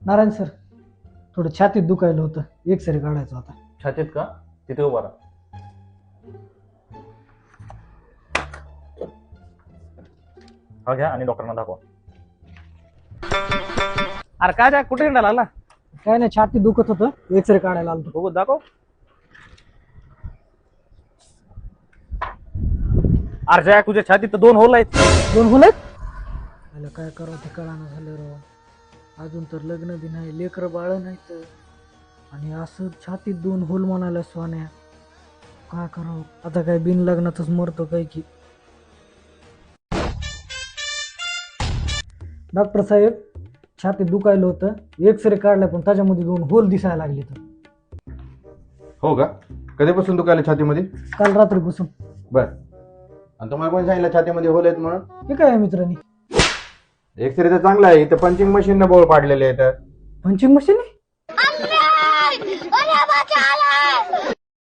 Narayan sir, थोडं छातीत दुखायला होतं, एक्सरे काढायचा होता. छातीत का? तिथे उभा राहा. हा घ्या आणि डॉक्टरांना दाखवा. अरे काय जाय, कुठे हिंडायला लागला? काय नाही, छातीत दुखत होतं, एक्सरे काढायला आलो. बघू दाखव. अरे जाय, तुझ्या छातीत तर 2 होल आहेत. 2 होल आहेत? मला काय करावं ते कळानं झालं राव. अजून तर लग्न बी नाही, लेकरं बाळ नाहीत, आणि असं छातीत 2 होल म्हणायला सोन्या. काय करावं आता? काय बिन लग्नातच मरतो काय की? डॉक्टर साहेब, छातीत दुखायला होतं, एक्सरे काढला पण त्याच्यामध्ये 2 होल दिसायला लागले. तर हो का? कधीपासून दुखायला छातीमध्ये? काल रात्रीपासून. बर. आणि तुम्हाला कोण सांगितलं छातीमध्ये होल आहेत म्हणून? हे काय मित्रांनी? एक्सरे तर चांगला आहे, इथं पंचिंग मशीन बोळ पाडलेले आहेत. Punching machine?